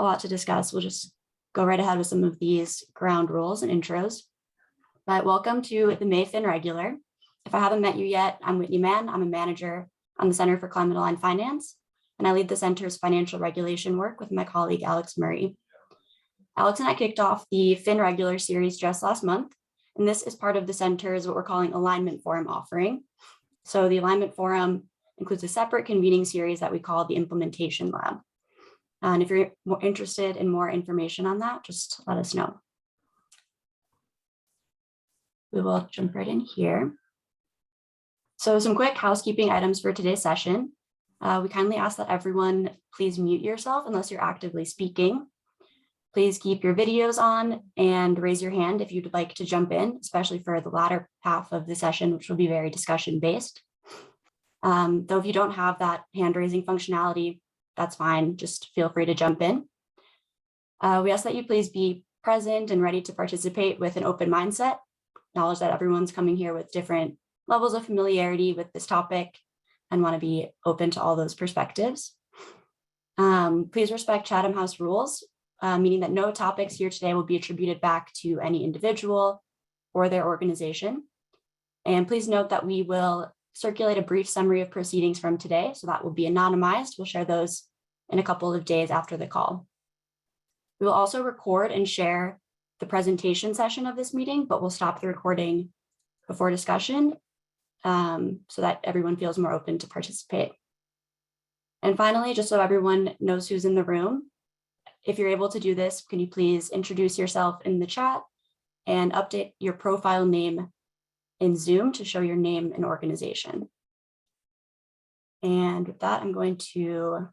a lot to discuss. We'll just go right ahead with some of these ground rules and intros. But welcome to the May Fin Reg-ular. If I haven't met you yet, I'm Whitney Mann. I'm a manager on the Center for Climate Aligned Finance, and I lead the center's financial regulation work with my colleague, Alex Murray. Alex and I kicked off the Fin Reg-ular series just last month, and this is part of the center's what we're calling Alignment Forum offering. So the Alignment Forum includes a separate convening series that we call the Implementation Lab. And if you're more interested in more information on that, just let us know. We will jump right in here. So some quick housekeeping items for today's session. We kindly ask that everyone please mute yourself unless you're actively speaking. Please keep your videos on and raise your hand if you'd like to jump in, especially for the latter half of the session, which will be very discussion-based. Though if you don't have that hand-raising functionality, that's fine. Just feel free to jump in. We ask that you please be present and ready to participate with an open mindset. Acknowledge that everyone's coming here with different levels of familiarity with this topic and want to be open to all those perspectives. Please respect Chatham House rules, meaning that no topics here today will be attributed back to any individual or their organization. And please note that we will circulate a brief summary of proceedings from today, so that will be anonymized. We'll share those in a couple of days after the call. We will also record and share the presentation session of this meeting, but we'll stop the recording before discussion so that everyone feels more open to participate. And finally, just so everyone knows who's in the room, if you're able to do this, can you please introduce yourself in the chat and update your profile name in Zoom to show your name and organization. And with that, I'm going to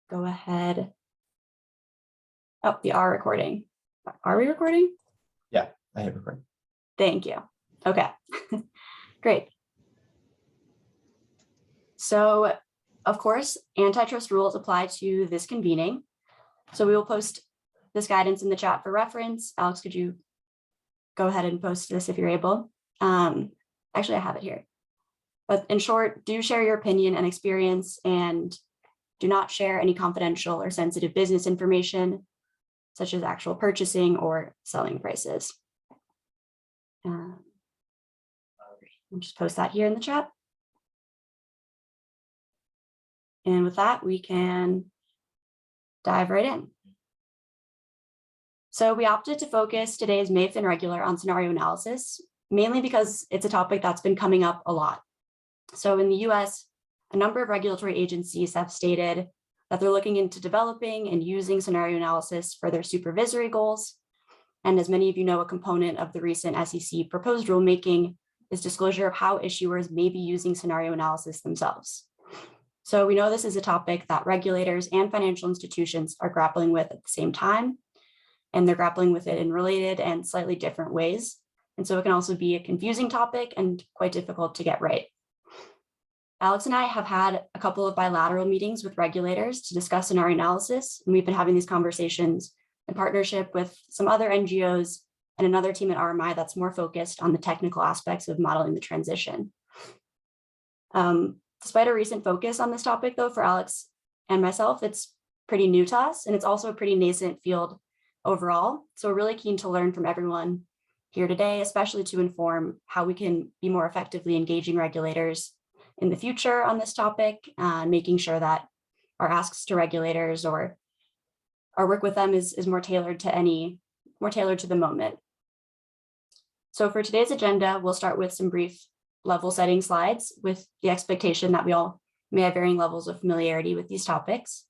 go ahead. Oh, we are recording. Are we recording? Yeah, I hit record. Thank you. Okay, great. So, of course, antitrust rules apply to this convening. So we will post this guidance in the chat for reference. Alex, could you go ahead and post this if you're able? Actually, I have it here. But in short, do share your opinion and experience and do not share any confidential or sensitive business information, such as actual purchasing or selling prices. I'll just post that here in the chat. And with that, we can dive right in. So we opted to focus today's May Fin Reg-ular on scenario analysis, mainly because it's a topic that's been coming up a lot. So in the US, a number of regulatory agencies have stated that they're looking into developing and using scenario analysis for their supervisory goals. And as many of you know, a component of the recent SEC proposed rulemaking is disclosure of how issuers may be using scenario analysis themselves. So we know this is a topic that regulators and financial institutions are grappling with at the same time, and they're grappling with it in related and slightly different ways. And so it can also be a confusing topic and quite difficult to get right. Alex and I have had a couple of bilateral meetings with regulators to discuss scenario analysis, and we've been having these conversations in partnership with some other NGOs and another team at RMI that's more focused on the technical aspects of modeling the transition. Despite a recent focus on this topic, though, for Alex and myself, it's pretty new to us, and it's also a pretty nascent field overall. So we're really keen to learn from everyone here today, especially to inform how we can be more effectively engaging regulators in the future on this topic, making sure that our asks to regulators or our work with them is more tailored to the moment. So for today's agenda, we'll start with some brief level setting slides with the expectation that we all may have varying levels of familiarity with these topics.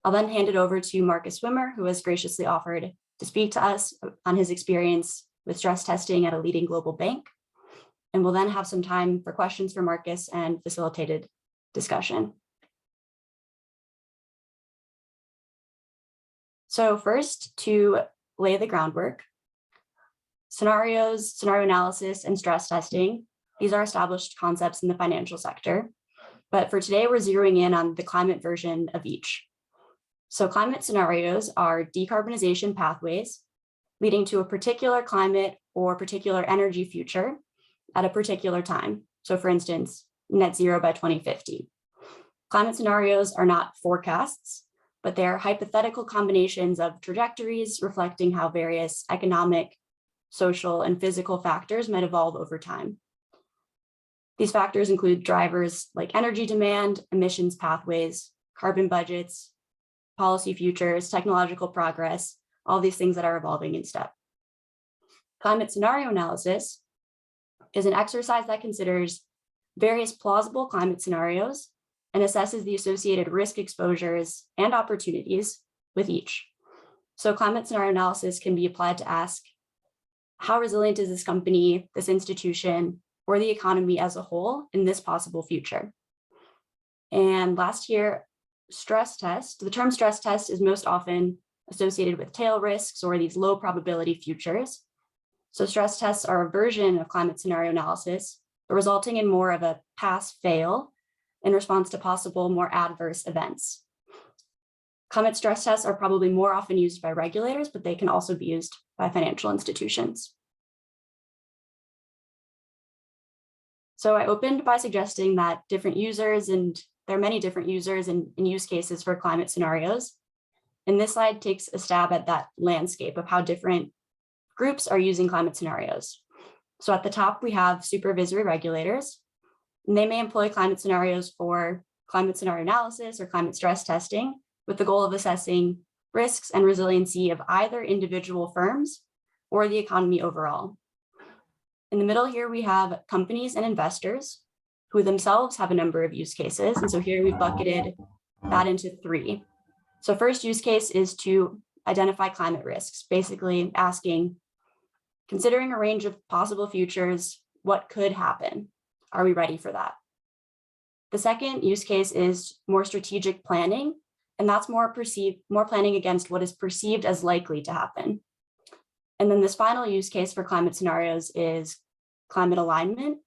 I'll then hand it over to Marcus Wimmer, who has graciously offered to speak to us on his experience with stress testing at a leading global bank. And we'll then have some time for questions for Marcus and facilitated discussion. So first, to lay the groundwork, scenario analysis, and stress testing, these are established concepts in the financial sector. But for today, we're zeroing in on the climate version of each. So climate scenarios are decarbonization pathways leading to a particular climate or particular energy future at a particular time. So for instance, net zero by 2050. Climate scenarios are not forecasts. but they are hypothetical combinations of trajectories reflecting how various economic, social, and physical factors might evolve over time. These factors include drivers like energy demand, emissions pathways, carbon budgets, policy futures, technological progress, all these things that are evolving in step. Climate scenario analysis is an exercise that considers various plausible climate scenarios and assesses the associated risk exposures and opportunities with each. So climate scenario analysis can be applied to ask, how resilient is this company, this institution, or the economy as a whole in this possible future? And last year, stress test, the term stress test is most often associated with tail risks or these low probability futures. So stress tests are a version of climate scenario analysis, but resulting in more of a pass-fail in response to possible more adverse events. Climate stress tests are probably more often used by regulators, but they can also be used by financial institutions. So I opened by suggesting that different users, and there are many different users and use cases for climate scenarios. And this slide takes a stab at that landscape of how different groups are using climate scenarios. So at the top, we have supervisory regulators, and they may employ climate scenarios for climate scenario analysis or climate stress testing with the goal of assessing risks and resiliency of either individual firms or the economy overall. In the middle here, we have companies and investors who themselves have a number of use cases. And so here we've bucketed that into three. So first use case is to identify climate risks, basically asking, considering a range of possible futures, what could happen? Are we ready for that? The second use case is more strategic planning, and that's more planning against what is perceived as likely to happen. And then this final use case for climate scenarios is climate alignment,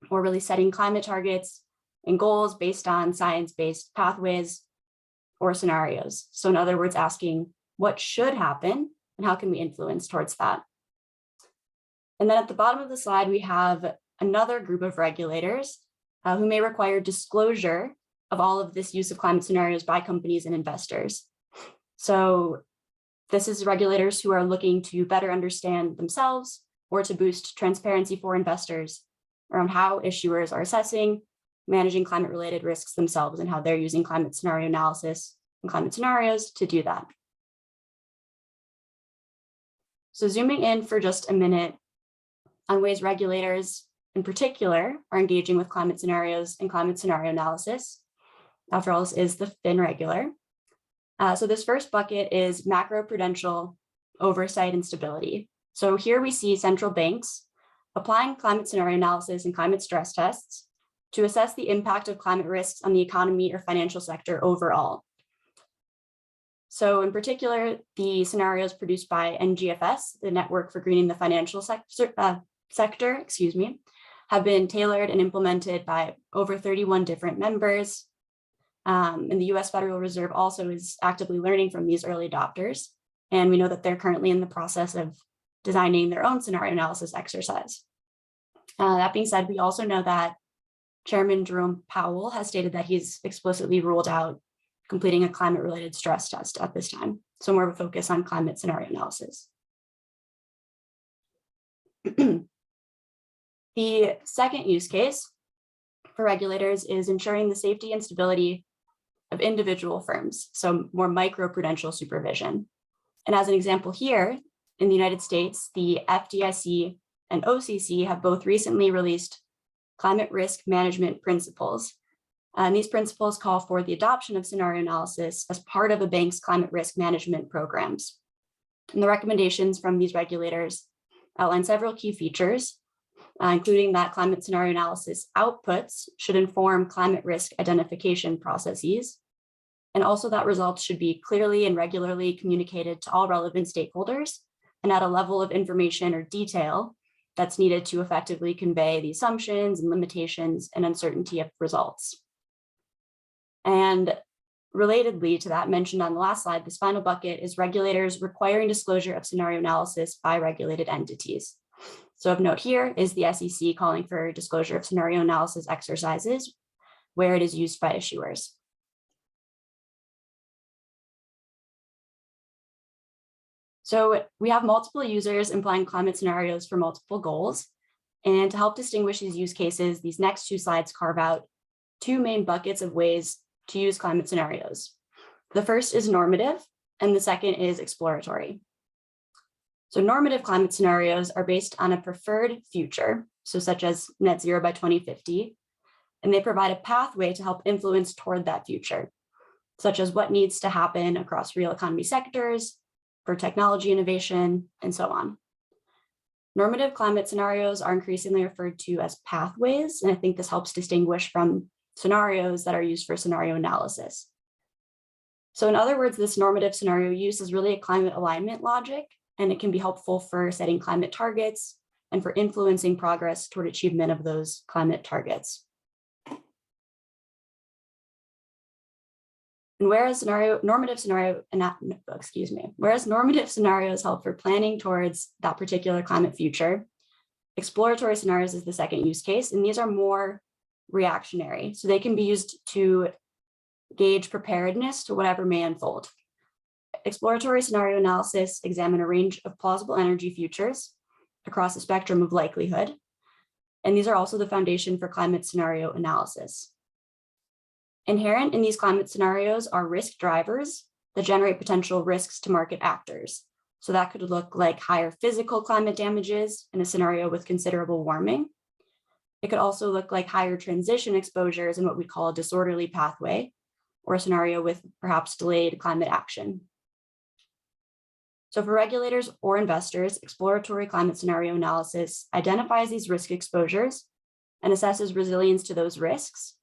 or really setting climate targets and goals based on science-based pathways or scenarios. So in other words, asking what should happen and how can we influence towards that? And then at the bottom of the slide, we have another group of regulators who may require disclosure of all of this use of climate scenarios by companies and investors. So this is regulators who are looking to better understand themselves or to boost transparency for investors around how issuers are assessing, managing climate-related risks themselves and how they're using climate scenario analysis and climate scenarios to do that. So zooming in for just a minute on ways regulators in particular are engaging with climate scenarios and climate scenario analysis. After all, this is the Fin Reg-ular. So this first bucket is macroprudential oversight and stability. So here we see central banks applying climate scenario analysis and climate stress tests to assess the impact of climate risks on the economy or financial sector overall. So in particular, the scenarios produced by NGFS, the Network for Greening the Financial Sector, have been tailored and implemented by over 31 different members. And the US Federal Reserve also is actively learning from these early adopters. And we know that they're currently in the process of designing their own scenario analysis exercise. That being said, we also know that Chairman Jerome Powell has stated that he's explicitly ruled out completing a climate-related stress test at this time. So more of a focus on climate scenario analysis. The second use case for regulators is ensuring the safety and stability of individual firms, so more microprudential supervision. And as an example here, in the United States, the FDIC and OCC have both recently released climate risk management principles. And these principles call for the adoption of scenario analysis as part of a bank's climate risk management programs. And the recommendations from these regulators outline several key features, including that climate scenario analysis outputs should inform climate risk identification processes, and also that results should be clearly and regularly communicated to all relevant stakeholders and at a level of information or detail that's needed to effectively convey the assumptions and limitations and uncertainty of results. And relatedly to that mentioned on the last slide, this final bucket is regulators requiring disclosure of scenario analysis by regulated entities. So of note here is the SEC calling for disclosure of scenario analysis exercises where it is used by issuers. So we have multiple users implying climate scenarios for multiple goals. And to help distinguish these use cases, these next two slides carve out two main buckets of ways to use climate scenarios. The first is normative, and the second is exploratory. So normative climate scenarios are based on a preferred future, so such as net zero by 2050, and they provide a pathway to help influence toward that future, such as what needs to happen across real economy sectors, for technology innovation, and so on. Normative climate scenarios are increasingly referred to as pathways, and I think this helps distinguish from scenarios that are used for scenario analysis. So in other words, this normative scenario use is really a climate alignment logic, and it can be helpful for setting climate targets and for influencing progress toward achievement of those climate targets. And whereas normative scenarios help for planning towards that particular climate future, exploratory scenarios is the second use case, and these are more reactionary. So they can be used to gauge preparedness to whatever may unfold. Exploratory scenario analysis examine a range of plausible energy futures across a spectrum of likelihood, and these are also the foundation for climate scenario analysis. Inherent in these climate scenarios are risk drivers that generate potential risks to market actors. So that could look like higher physical climate damages in a scenario with considerable warming. It could also look like higher transition exposures in what we call a disorderly pathway, or a scenario with perhaps delayed climate action. So for regulators or investors, exploratory climate scenario analysis identifies these risk exposures and assesses resilience to those risks,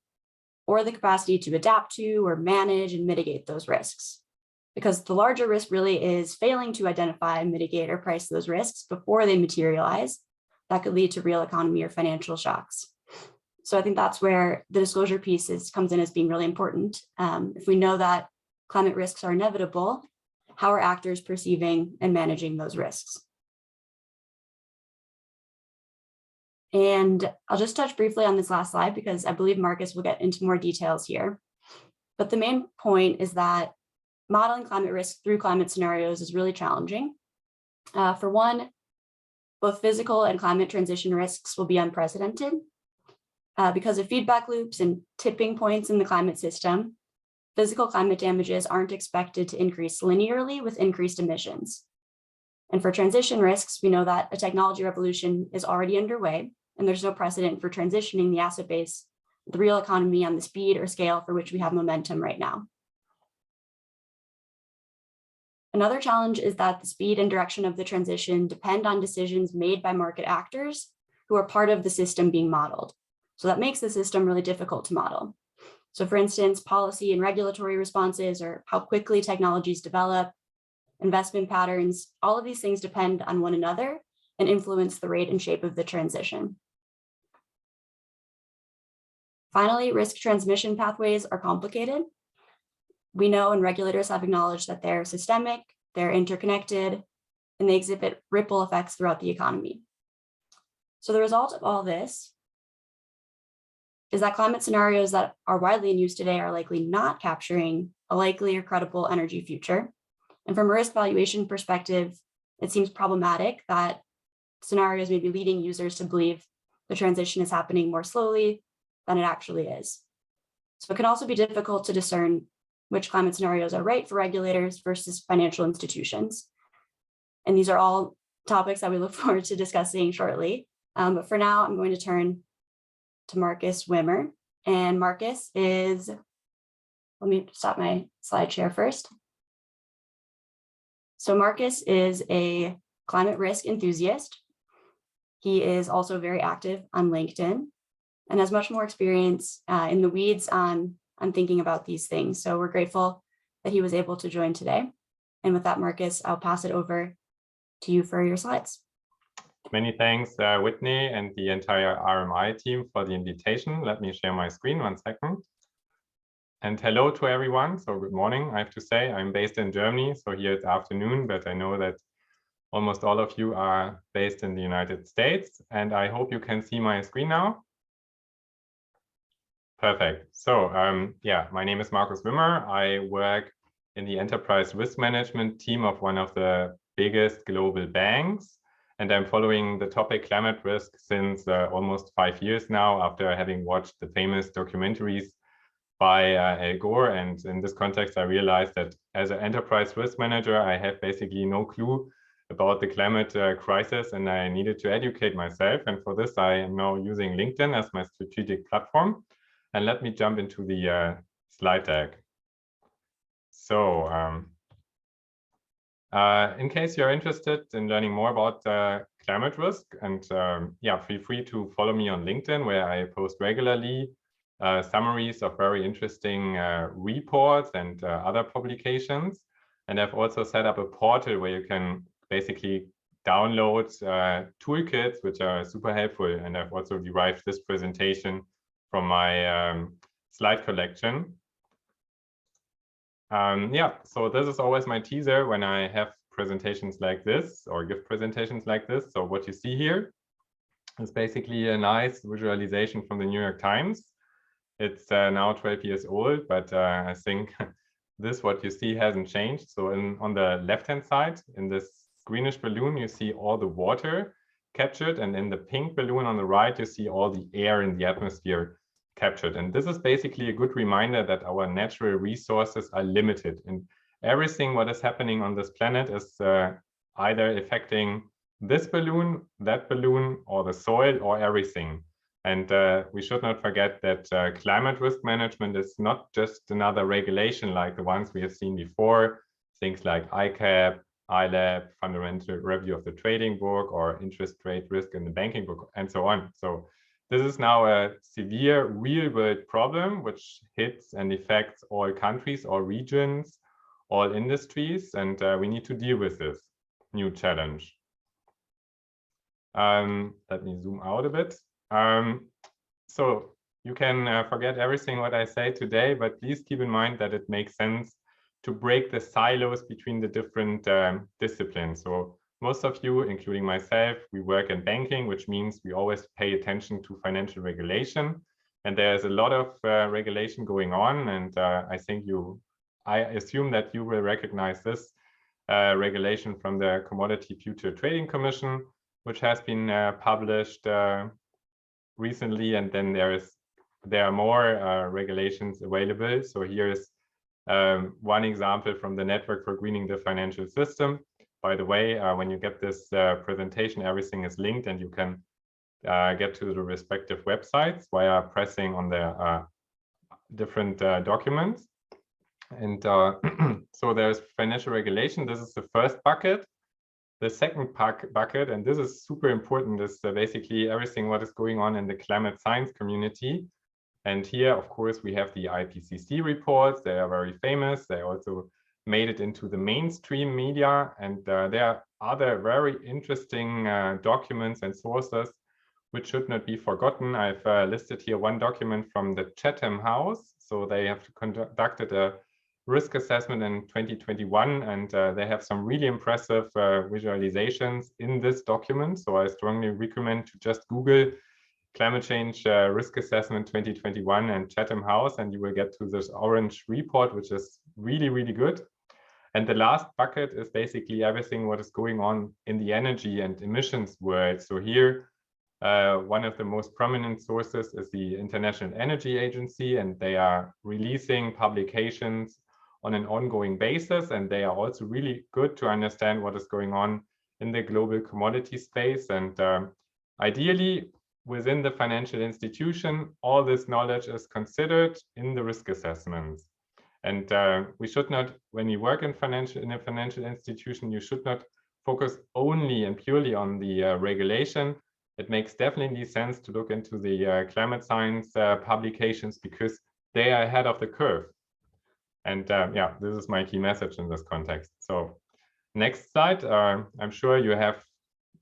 or the capacity to adapt to or manage and mitigate those risks. Because the larger risk really is failing to identify, mitigate, or price those risks before they materialize. That could lead to real economy or financial shocks. So I think that's where the disclosure piece comes in as being really important. If we know that climate risks are inevitable, how are actors perceiving and managing those risks? And I'll just touch briefly on this last slide because I believe Marcus will get into more details here. But the main point is that modeling climate risk through climate scenarios is really challenging. For one, both physical and climate transition risks will be unprecedented. Because of feedback loops and tipping points in the climate system, physical climate damages aren't expected to increase linearly with increased emissions. And for transition risks, we know that a technology revolution is already underway, and there's no precedent for transitioning the asset base, the real economy on the speed or scale for which we have momentum right now. Another challenge is that the speed and direction of the transition depend on decisions made by market actors who are part of the system being modeled. So that makes the system really difficult to model. So for instance, policy and regulatory responses, or how quickly technologies develop, investment patterns, all of these things depend on one another and influence the rate and shape of the transition. Finally, risk transmission pathways are complicated. We know and regulators have acknowledged that they're systemic, they're interconnected, and they exhibit ripple effects throughout the economy. So the result of all this is that climate scenarios that are widely in use today are likely not capturing a likely or credible energy future. And from a risk valuation perspective, it seems problematic that scenarios may be leading users to believe the transition is happening more slowly than it actually is. So it can also be difficult to discern which climate scenarios are right for regulators versus financial institutions. And these are all topics that we look forward to discussing shortly. But for now, I'm going to turn to Marcus Wimmer. And Marcus is, let me stop my slide share first. So Marcus is a climate risk enthusiast. He is also very active on LinkedIn and has much more experience in the weeds on thinking about these things. So we're grateful that he was able to join today. And with that, Marcus, I'll pass it over to you for your slides. Many thanks, Whitney and the entire RMI team for the invitation. Let me share my screen 1 second. And hello to everyone. So good morning, I have to say. I'm based in Germany, so here it's afternoon, but I know that almost all of you are based in the United States. And I hope you can see my screen now. Perfect. So yeah, my name is Marcus Wimmer. I work in the enterprise risk management team of one of the biggest global banks. And I'm following the topic climate risk since almost 5 years now, after having watched the famous documentaries by Al Gore. And in this context, I realized that as an enterprise risk manager, I have basically no clue about the climate crisis, and I needed to educate myself. And for this, I am now using LinkedIn as my strategic platform. And let me jump into the slide deck. So in case you're interested in learning more about climate risk, and yeah, feel free to follow me on LinkedIn, where I post regularly summaries of very interesting reports and other publications. And I've also set up a portal where you can basically download toolkits, which are super helpful. And I've also derived this presentation from my slide collection. Yeah, so this is always my teaser when I have presentations like this or give presentations like this. So what you see here is basically a nice visualization from the New York Times. It's now 12 years old, but I think this, what you see, hasn't changed. So on the left-hand side, in this greenish balloon, you see all the water captured. And in the pink balloon on the right, you see all the air in the atmosphere captured. And this is basically a good reminder that our natural resources are limited. And everything what is happening on this planet is either affecting this balloon, that balloon, or the soil, or everything. And we should not forget that climate risk management is not just another regulation like the ones we have seen before, things like ICAP, ILAP, Fundamental Review of the Trading Book, or interest rate risk in the banking book, and so on. So this is now a severe real-world problem which hits and affects all countries, all regions, all industries, and we need to deal with this new challenge. Let me zoom out a bit. So you can forget everything what I say today, but please keep in mind that it makes sense to break the silos between the different disciplines. So most of you, including myself, we work in banking, which means we always pay attention to financial regulation. And there's a lot of regulation going on. And I assume that you will recognize this regulation from the Commodity Future Trading Commission, which has been published recently. And then there are more regulations available. So here is one example from the Network for Greening the Financial System. By the way, when you get this presentation, everything is linked, and you can get to the respective websites via pressing on the different documents. And so there's financial regulation. This is the first bucket. The second bucket, and this is super important, is basically everything what is going on in the climate science community. And here, of course, we have the IPCC reports. They are very famous. They also made it into the mainstream media. And there are other very interesting documents and sources which should not be forgotten. I've listed here one document from the Chatham House. So they have conducted a risk assessment in 2021, and they have some really impressive visualizations in this document. So I strongly recommend to just Google climate change risk assessment 2021 and Chatham House, and you will get to this orange report, which is really, really good. And the last bucket is basically everything what is going on in the energy and emissions world. So here, one of the most prominent sources is the International Energy Agency, and they are releasing publications on an ongoing basis. And they are also really good to understand what is going on in the global commodity space. And ideally, within the financial institution, all this knowledge is considered in the risk assessments. And we should not, when you work in a financial institution, you should not focus only and purely on the regulation. It makes definitely sense to look into the climate science publications, because they are ahead of the curve. And yeah, this is my key message in this context. So next slide. I'm sure you have,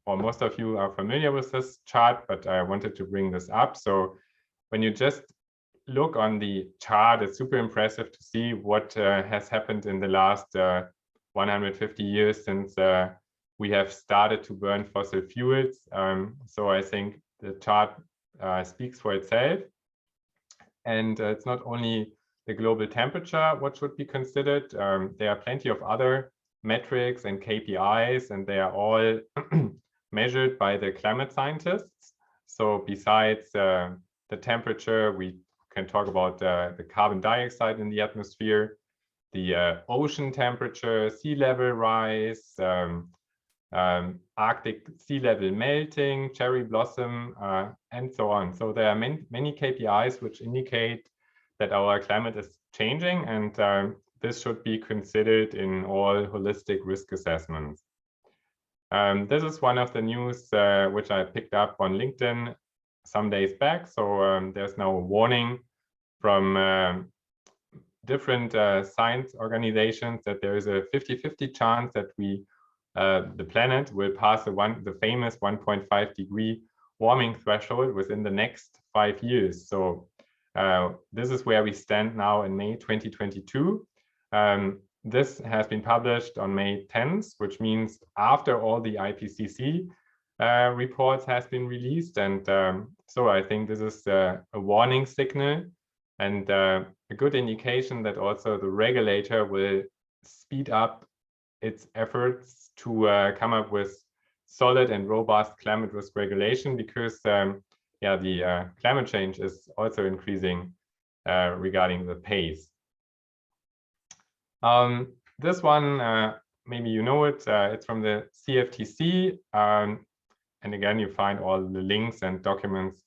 or most of you are familiar with this chart, but I wanted to bring this up. So when you just look on the chart, it's super impressive to see what has happened in the last 150 years since we have started to burn fossil fuels. So I think the chart speaks for itself. And it's not only the global temperature what should be considered. There are plenty of other metrics and KPIs, and they are all measured by the climate scientists. So besides the temperature, we can talk about the carbon dioxide in the atmosphere, the ocean temperature, sea level rise, Arctic sea level melting, cherry blossom, and so on. So there are many KPIs which indicate that our climate is changing, and this should be considered in all holistic risk assessments. This is one of the news which I picked up on LinkedIn some days back. So there's now a warning from different science organizations that there is a 50-50 chance that the planet will pass the famous 1.5 degree warming threshold within the next 5 years. So this is where we stand now in May 2022. This has been published on May 10th, which means after all the IPCC reports has been released. And so I think this is a warning signal and a good indication that also the regulator will speed up its efforts to come up with solid and robust climate risk regulation, because the climate change is also increasing regarding the pace. This one, maybe you know it, it's from the CFTC. And again, you find all the links and documents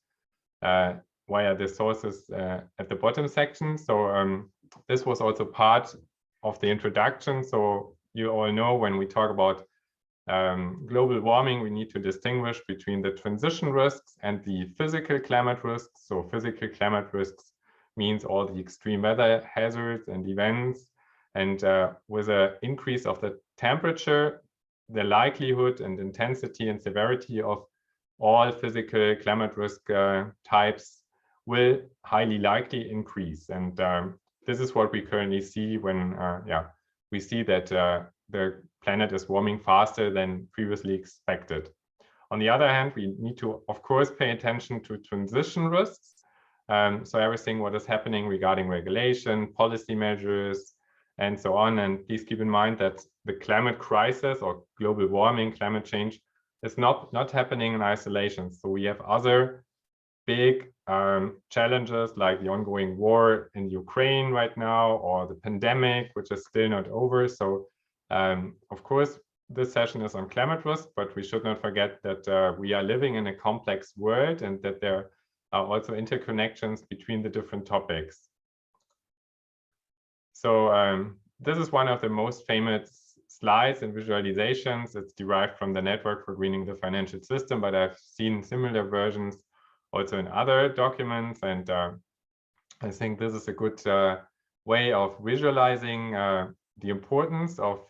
via the sources at the bottom section. So this was also part of the introduction. So you all know when we talk about global warming, we need to distinguish between the transition risks and the physical climate risks. So physical climate risks means all the extreme weather hazards and events. And with an increase of the temperature, the likelihood and intensity and severity of all physical climate risk types will highly likely increase. And this is what we currently see when we see that the planet is warming faster than previously expected. On the other hand, we need to, of course, pay attention to transition risks. So everything what is happening regarding regulation, policy measures, and so on. And please keep in mind that the climate crisis or global warming, climate change is not happening in isolation. So we have other big challenges like the ongoing war in Ukraine right now, or the pandemic, which is still not over. So of course, this session is on climate risk, but we should not forget that we are living in a complex world and that there are also interconnections between the different topics. So this is one of the most famous slides and visualizations. It's derived from the Network for Greening the Financial System, but I've seen similar versions also in other documents. And I think this is a good way of visualizing the importance of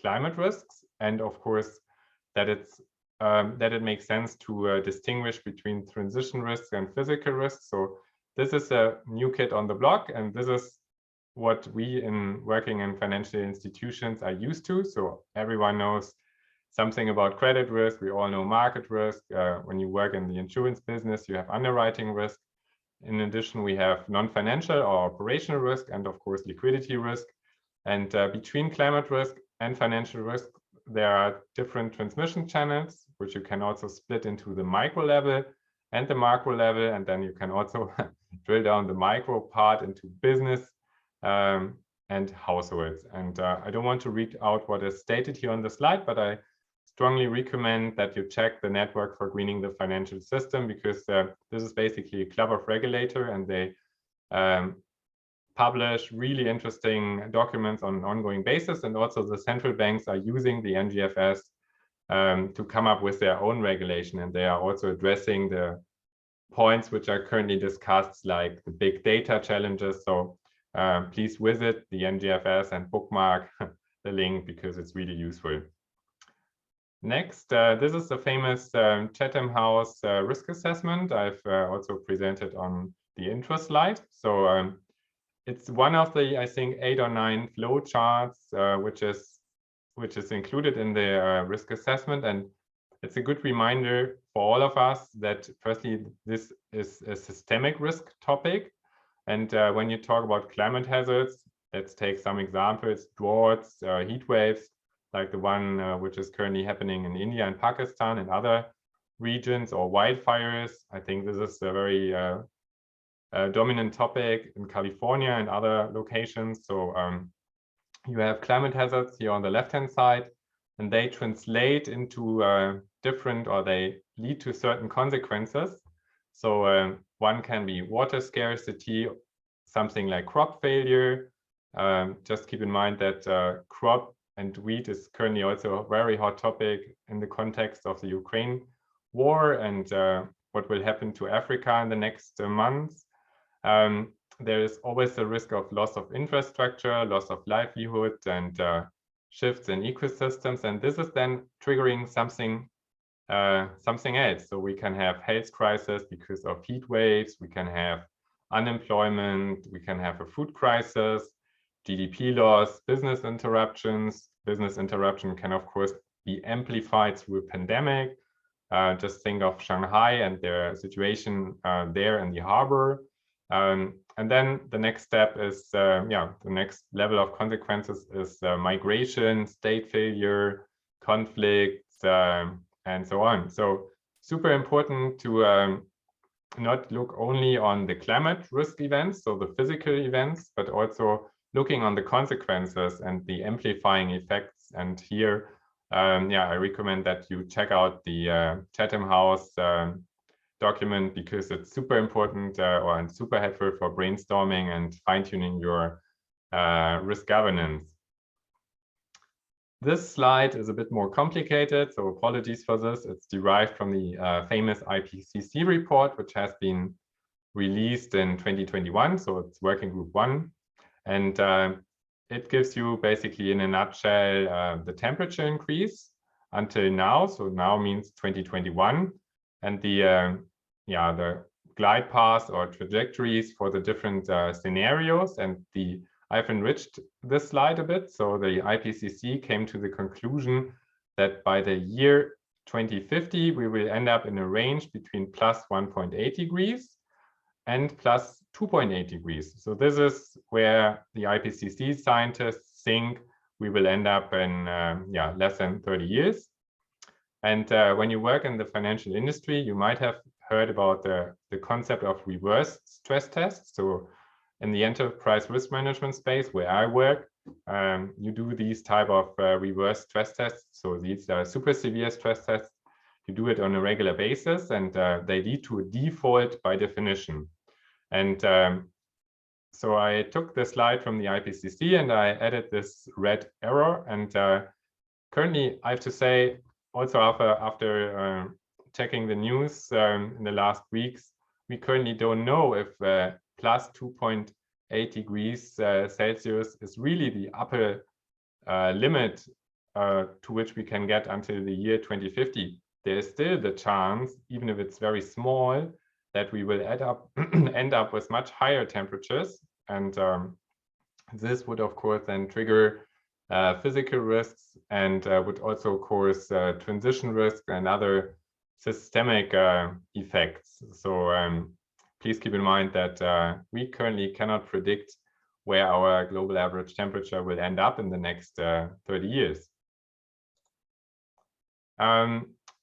climate risks, and of course that it makes sense to distinguish between transition risks and physical risks. So this is a new kid on the block, and this is what we in working in financial institutions are used to. So everyone knows something about credit risk. We all know market risk. When you work in the insurance business, you have underwriting risk. In addition, we have non-financial or operational risk, and of course liquidity risk. And between climate risk and financial risk, there are different transmission channels, which you can also split into the micro level and the macro level. And then you can also drill down the micro part into business and households. And I don't want to read out what is stated here on the slide, but I strongly recommend that you check the Network for Greening the Financial System, because this is basically a club of regulator, and they publish really interesting documents on an ongoing basis. And also the central banks are using the NGFS to come up with their own regulation. And they are also addressing the points which are currently discussed, like the big data challenges. So please visit the NGFS and bookmark the link, because it's really useful. Next, this is the famous Chatham House risk assessment. I've also presented on the intro slide. So it's one of the, I think, 8 or 9 flow charts, which is included in the risk assessment. And it's a good reminder for all of us that firstly, this is a systemic risk topic. And when you talk about climate hazards, let's take some examples: droughts, heat waves, like the one which is currently happening in India and Pakistan and other regions, or wildfires. I think this is a very dominant topic in California and other locations. So you have climate hazards here on the left-hand side, and they translate into different, or they lead to certain consequences. So one can be water scarcity, something like crop failure. Just keep in mind that crop and wheat is currently also a very hot topic in the context of the Ukraine war, and what will happen to Africa in the next months. There is always the risk of loss of infrastructure, loss of livelihood, and shifts in ecosystems. And this is then triggering something else. So we can have health crisis because of heat waves. We can have unemployment. We can have a food crisis, GDP loss, business interruptions. Business interruption can, of course, be amplified through a pandemic. Just think of Shanghai and their situation there in the harbor. And then the next step is, the next level of consequences is migration, state failure, conflicts, and so on. So super important to not look only on the climate risk events, so the physical events, but also looking on the consequences and the amplifying effects. And here, I recommend that you check out the Chatham House document, because it's super important and super helpful for brainstorming and fine-tuning your risk governance. This slide is a bit more complicated, so apologies for this. It's derived from the famous IPCC report, which has been released in 2021. So it's working group 1. And it gives you basically, in a nutshell, the temperature increase until now. So now means 2021. And the glide paths or trajectories for the different scenarios. And I've enriched this slide a bit. So the IPCC came to the conclusion that by the year 2050, we will end up in a range between plus 1.8 degrees and plus 2.8 degrees. So this is where the IPCC scientists think we will end up in less than 30 years. And when you work in the financial industry, you might have heard about the concept of reverse stress tests. So in the enterprise risk management space where I work, you do these type of reverse stress tests. So these are super severe stress tests. You do it on a regular basis, and they lead to a default by definition. And so I took the slide from the IPCC and I added this red arrow. And currently, I have to say, also after checking the news in the last weeks, we currently don't know if plus 2.8 degrees Celsius is really the upper limit to which we can get until the year 2050. There is still the chance, even if it's very small, that we will end up with much higher temperatures. And this would, of course, then trigger physical risks, and would also cause transition risk and other systemic effects. So please keep in mind that we currently cannot predict where our global average temperature will end up in the next 30 years.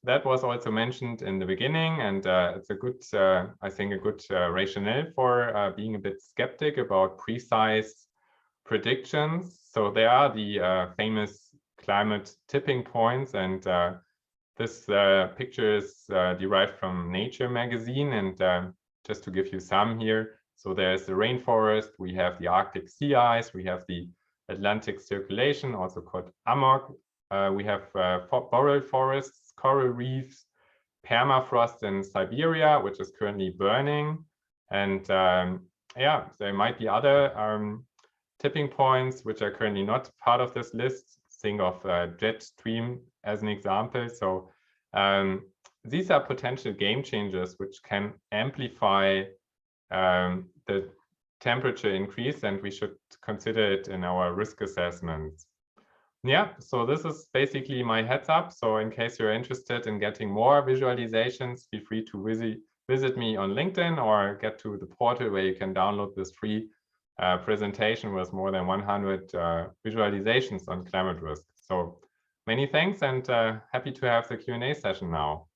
That was also mentioned in the beginning, and it's a good, I think, a good rationale for being a bit skeptic about precise predictions. So there are the famous climate tipping points, and this picture is derived from Nature magazine, and just to give you some here. So there's the rainforest, we have the Arctic sea ice, we have the Atlantic circulation, also called AMOC. We have boreal forests, coral reefs, permafrost in Siberia, which is currently burning. And there might be other tipping points which are currently not part of this list. Think of jet stream as an example. So these are potential game changers which can amplify the temperature increase, and we should consider it in our risk assessments. Yeah, so this is basically my heads up. So in case you're interested in getting more visualizations, feel free to visit me on LinkedIn or get to the portal where you can download this free presentation with more than 100 visualizations on climate risk. So many thanks, and happy to have the Q&A session now.